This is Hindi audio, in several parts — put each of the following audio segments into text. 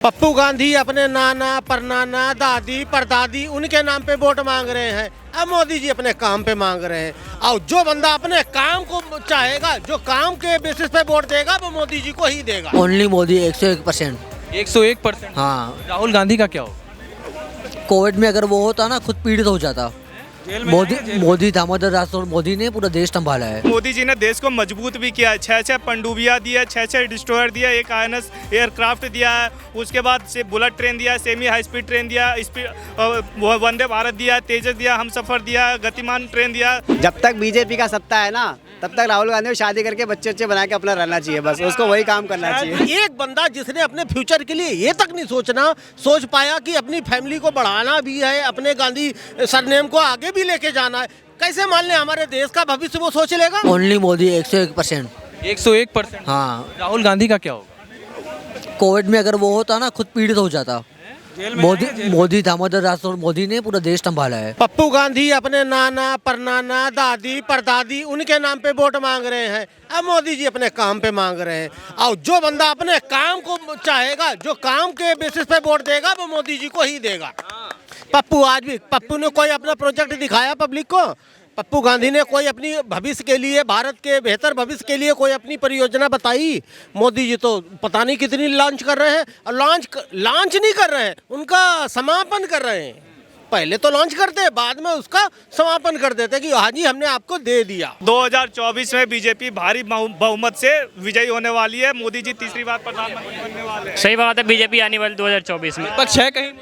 पप्पू गांधी अपने नाना परनाना दादी परदादी उनके नाम पे वोट मांग रहे हैं। अब मोदी जी अपने काम पे मांग रहे हैं और जो बंदा अपने काम को चाहेगा, जो काम के बेसिस पे वोट देगा, वो मोदी जी को ही देगा। ओनली मोदी 101%। 101%। हाँ, राहुल गांधी का क्या हो? कोविड में अगर वो होता ना खुद पीड़ित हो जाता। मोदी दामोदर दास मोदी ने पूरा देश संभाला है। मोदी जी ने देश को मजबूत भी किया है। 6 पनडुब्बियां दिया, 6 डिस्ट्रॉयर दिया, एक INS एयरक्राफ्ट दिया है, उसके बाद से बुलेट ट्रेन दिया, सेमी हाई स्पीड ट्रेन दिया, वंदे भारत दिया, तेजस दिया, हमसफर दिया, गतिमान ट्रेन दिया। जब तक बीजेपी का सत्ता है ना, तब तक राहुल गांधी को शादी करके बच्चे बना के अपना रहना चाहिए, बस उसको वही काम करना चाहिए। एक बंदा जिसने अपने फ्यूचर के लिए ये तक नहीं सोच पाया कि अपनी फैमिली को बढ़ाना भी है, अपने गांधी सरनेम को आगे भी लेके जाना है, कैसे मान ले हमारे देश का भविष्य वो सोच लेगा। ओनली मोदी 101%। 101%। हाँ, राहुल गांधी का क्या होगा? कोविड में अगर वो होता ना खुद पीड़ित हो जाता। मोदी दामोदर दास मोदी ने पूरा देश संभाला है। पप्पू गांधी अपने नाना परनाना दादी परदादी उनके नाम पे वोट मांग रहे हैं। अब मोदी जी अपने काम पे मांग रहे हैं और जो बंदा अपने काम को चाहेगा, जो काम के बेसिस पे वोट देगा, वो मोदी जी को ही देगा। पप्पू ने कोई अपना प्रोजेक्ट दिखाया पब्लिक को? पप्पू गांधी ने कोई अपनी भविष्य के लिए, भारत के बेहतर भविष्य के लिए कोई अपनी परियोजना बताई? मोदी जी तो पता नहीं कितनी लॉन्च कर रहे हैं और लॉन्च नहीं कर रहे हैं, उनका समापन कर रहे हैं। पहले तो लॉन्च करते हैं, बाद में उसका समापन कर देते हैं कि हाँ जी हमने आपको दे दिया। 2024 में बीजेपी भारी बहुमत से विजयी होने वाली है। मोदी जी तीसरी बार प्रधानमंत्री बनने वाले हैं। सही बात है, बीजेपी आने वाली 2024 में। विपक्ष है कहीं?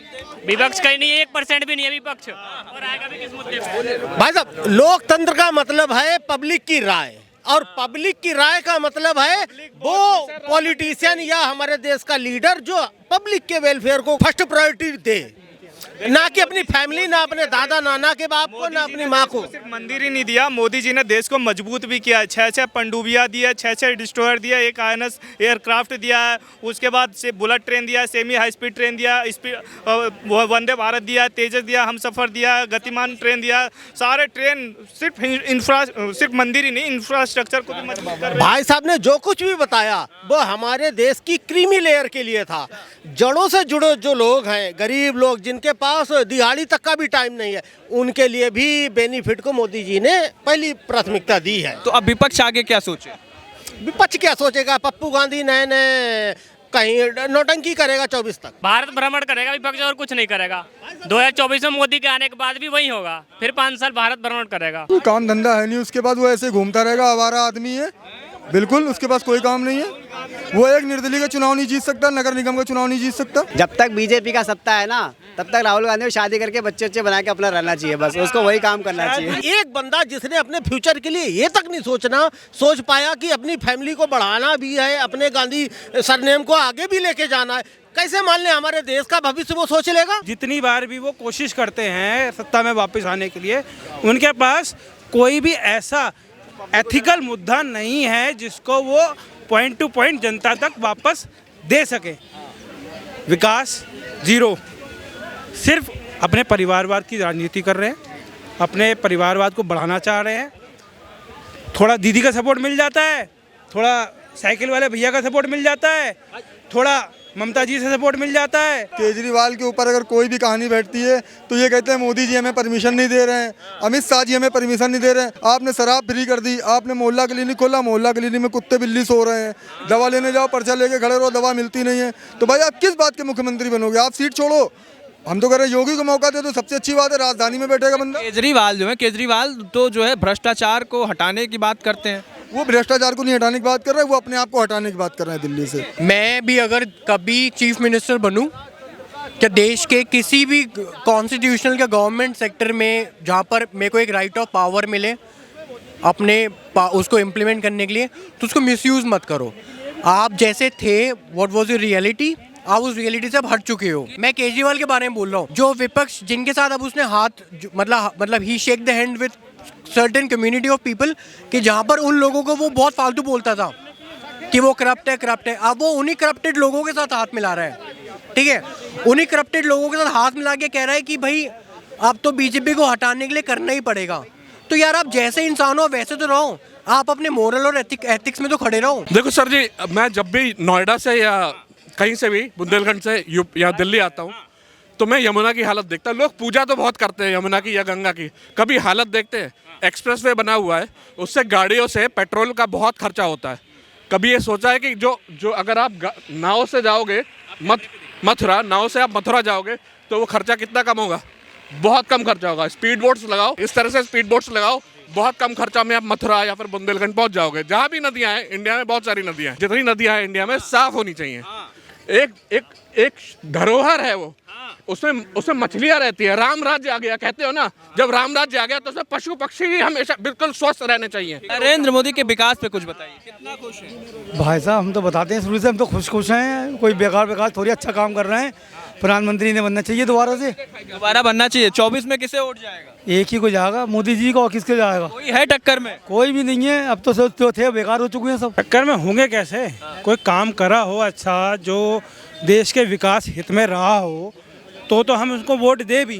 विपक्ष कहीं नहीं है, 1% भी नहीं है विपक्ष, और आएगा भी किस मुद्दे पे? भाई साहब, लोकतंत्र का मतलब है पब्लिक की राय, और पब्लिक की राय का मतलब है वो पॉलिटिशियन या हमारे देश का लीडर जो पब्लिक के वेलफेयर को फर्स्ट प्रायोरिटी दे, ना कि अपनी फैमिली, ना अपने दादा नाना के बाप को, ना अपनी माँ को। सिर्फ मंदिर ही नहीं दिया, मोदी जी ने देश को मजबूत भी किया है। 6 पनडुब्बियां दिया, 6 डिस्ट्रॉयर दिया, एक INS एयरक्राफ्ट दिया है, उसके बाद से बुलेट ट्रेन दिया, सेमी हाई स्पीड ट्रेन दिया, वंदे भारत दिया, तेजस दिया, हमसफर दिया, गतिमान ट्रेन दिया। सारे ट्रेन सिर्फ मंदिर ही नहीं, इंफ्रास्ट्रक्चर को भी मजबूत कर। भाई साहब ने जो कुछ भी बताया वो हमारे देश की क्रीमी लेयर के लिए था। जड़ों से जुड़े जो लोग हैं, गरीब लोग जिनके पास दिहाड़ी तक का भी टाइम नहीं है, उनके लिए भी बेनिफिट को मोदी जी ने पहली प्राथमिकता दी है। तो अब विपक्ष आगे क्या सोचे? विपक्ष क्या सोचेगा? पप्पू गांधी नए कहीं नौटंकी करेगा 24 तक। भारत भ्रमण करेगा विपक्ष, और कुछ नहीं करेगा। 2024 में मोदी के आने के बाद भी वही होगा, फिर 5 साल भारत भ्रमण करेगा। काम धंधा है नहीं उसके बाद, वो ऐसे घूमता रहेगा, आवारा आदमी है बिल्कुल, उसके पास कोई काम नहीं है। वो एक निर्दलीय का चुनाव नहीं जीत सकता, नगर निगम का चुनाव नहीं जीत सकता। जब तक बीजेपी का सत्ता है ना, तब तक राहुल गांधी को शादी करके बच्चे बना के अपना रहना चाहिए, बस उसको वही काम करना चाहिए। एक बंदा जिसने अपने फ्यूचर के लिए ये तक नहीं सोच पाया कि अपनी फैमिली को बढ़ाना भी है, अपने गांधी सरनेम को आगे भी लेके जाना है, कैसे मान ले हमारे देश का भविष्य वो सोच लेगा। जितनी बार भी वो कोशिश करते हैं सत्ता में वापस आने के लिए, उनके पास कोई भी ऐसा एथिकल मुद्दा नहीं है जिसको वो पॉइंट टू पॉइंट जनता तक वापस दे सके। विकास जीरो, सिर्फ अपने परिवारवाद की राजनीति कर रहे हैं, अपने परिवारवाद को बढ़ाना चाह रहे हैं। थोड़ा दीदी का सपोर्ट मिल जाता है, थोड़ा साइकिल वाले भैया का सपोर्ट मिल जाता है, थोड़ा ममता जी से सपोर्ट मिल जाता है। केजरीवाल के ऊपर अगर कोई भी कहानी बैठती है तो ये कहते हैं मोदी जी हमें परमिशन नहीं दे रहे हैं, अमित शाह जी हमें परमिशन नहीं दे रहे हैं। आपने शराब फ्री कर दी, आपने मोहल्ला क्लिनिक खोला, मोहल्ला क्लिनिक में कुत्ते बिल्ली सो रहे हैं, दवा लेने जाओ पर्चा लेके खड़े रहो, दवा मिलती नहीं है। तो भाई आप किस बात के मुख्यमंत्री बनोगे? आप सीट छोड़ो, हम तो कह रहे हैं योगी को मौका दे तो सबसे अच्छी बात है, राजधानी में बैठेगा बंदा। केजरीवाल तो जो है भ्रष्टाचार को हटाने की बात करते हैं। वो भ्रष्टाचार को नहीं हटाने की बात कर रहे हैं, वो अपने आप को हटाने की बात कर रहे हैं दिल्ली से। मैं भी अगर कभी चीफ मिनिस्टर बनूं, क्या देश के किसी भी कॉन्स्टिट्यूशनल या गवर्नमेंट सेक्टर में जहां पर मेरे को एक राइट ऑफ पावर मिले अपने उसको इम्प्लीमेंट करने के लिए, तो उसको मिसयूज मत करो। आप जैसे थे, व्हाट वाज योर रियलिटी, आप उस रियलिटी से अब हट चुके हो। मैं केजरीवाल के बारे में बोल रहा हूँ, जो विपक्ष जिनके साथ अब उसने हाथ मतलब ही shake the hand with certain community of people, कि जहाँ पर उन लोगों को वो बहुत फालतू बोलता था कि वो करप्ट है, अब वो उन्हीं करप्टेड लोगों के साथ हाथ मिला रहा है। ठीक है, उन्हीं करप्टेड लोगों के साथ हाथ मिला के कह रहा है कि भाई अब तो बीजेपी को हटाने के लिए करना ही पड़ेगा। तो यार आप जैसे इंसान हो वैसे तो रहो, आप अपने मोरल और एथिक्स में तो खड़े रहो। देखो सर जी, मैं जब भी नोएडा से या कहीं से भी बुंदेलखंड से या दिल्ली आता हूँ तो मैं यमुना की हालत देखता हूँ। लोग पूजा तो बहुत करते हैं यमुना की या गंगा की, कभी हालत देखते हैं? एक्सप्रेसवे बना हुआ है, उससे गाड़ियों से पेट्रोल का बहुत खर्चा होता है। कभी ये सोचा है कि जो अगर आप नाव से जाओगे मथुरा, नाव से आप मथुरा जाओगे तो वो खर्चा कितना कम होगा? बहुत कम खर्चा होगा। स्पीड बोट्स लगाओ, इस तरह से स्पीड बोट्स लगाओ, बहुत कम खर्चा में आप मथुरा या फिर बुंदेलखंड पहुंच जाओगे। जहाँ भी नदियाँ हैं इंडिया में, बहुत सारी नदियाँ हैं, जितनी नदियाँ हैं इंडिया में साफ होनी चाहिए। एक धरोहर है वो, उसमें मछलियाँ रहती है। राम राज्य आ गया कहते हो ना, जब राम राज्य आ गया तो उसमें पशु पक्षी ही हमेशा बिल्कुल स्वस्थ रहने चाहिए। नरेंद्र मोदी के विकास पे कुछ बताइए, कितना खुश है? भाई साहब हम तो बताते हैं शुरू से, हम तो खुश हैं। कोई बेकार थोड़ी अच्छा काम कर रहे हैं। प्रधानमंत्री ने बनना चाहिए दोबारा बनना चाहिए। 24 में किसे वोट जाएगा? एक ही को जाएगा, मोदी जी को। और किसके जाएगा? कोई है टक्कर में? कोई भी नहीं है। अब तो सोचते थे बेकार हो चुके हैं सब। टक्कर में होंगे कैसे? कोई काम करा हो अच्छा, जो देश के विकास हित में रहा हो तो हम उसको वोट दे भी।